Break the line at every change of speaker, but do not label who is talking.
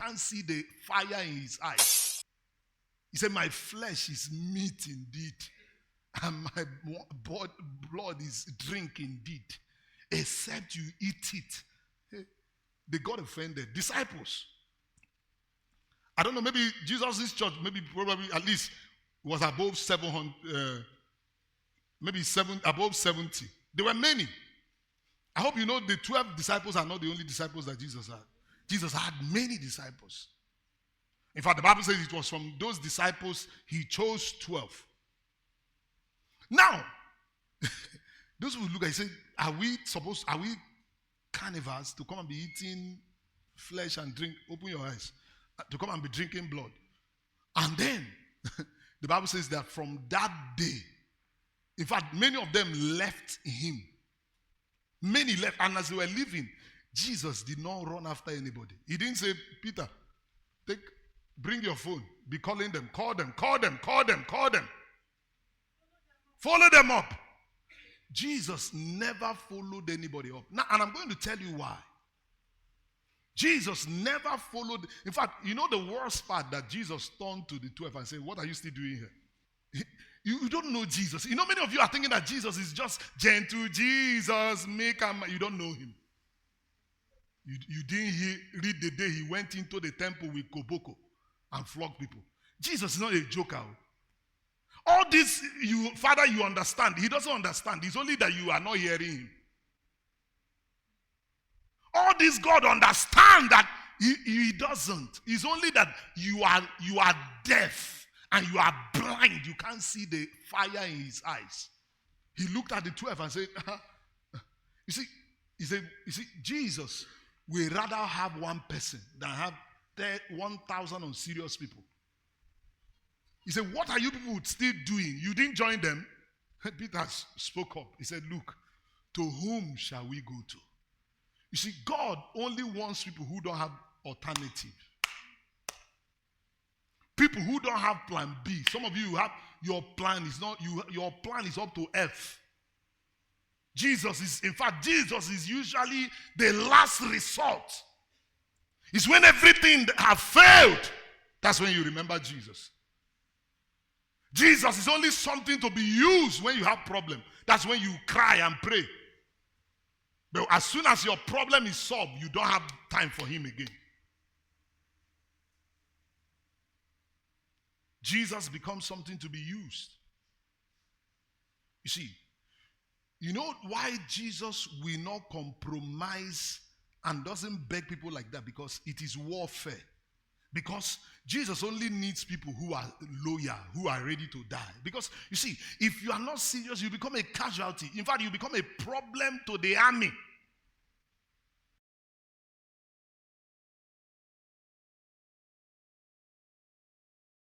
can't see the fire in his eyes. He said, my flesh is meat indeed, and my blood is drink indeed. Except you eat it. They got offended. Disciples. I don't know, maybe Jesus' church, probably at least was above 700, above 70. There were many. I hope you know the 12 disciples are not the only disciples that Jesus had. Jesus had many disciples. In fact, the Bible says it was from those disciples he chose 12. Now, those who look at it say, are we carnivores to come and be eating flesh and drink? Open your eyes. To come and be drinking blood. And then, the Bible says that from that day, in fact, many of them left him. Many left, and as they were leaving, Jesus did not run after anybody. He didn't say, Peter, bring your phone, be calling them, call them. Follow them up. Jesus never followed anybody up. Now, and I'm going to tell you why. Jesus never followed. In fact, you know the worst part that Jesus turned to the 12 and said, what are you still doing here? You don't know Jesus. You know, many of you are thinking that Jesus is just gentle. Jesus, you don't know him. You didn't read the day he went into the temple with koboko and flogged people. Jesus is not a joker. All this, Father, you understand. He doesn't understand. It's only that you are not hearing him. All this God understands that he doesn't. It's only that you are deaf and you are blind. You can't see the fire in his eyes. He looked at the 12 and said, you see, Jesus will rather have one person than have 1,000 unserious people. He said, what are you people still doing? You didn't join them? Peter spoke up. He said, look, to whom shall we go to? You see, God only wants people who don't have alternative. People who don't have plan B. Some of you have your plan is not your plan is up to F. Jesus is usually the last resort. It's when everything has failed. That's when you remember Jesus. Jesus is only something to be used when you have problem. That's when you cry and pray. But as soon as your problem is solved, you don't have time for him again. Jesus becomes something to be used. You see, you know why Jesus will not compromise and doesn't beg people like that? Because it is warfare. Because Jesus only needs people who are loyal, who are ready to die. Because, you see, if you are not serious, you become a casualty. In fact, you become a problem to the army.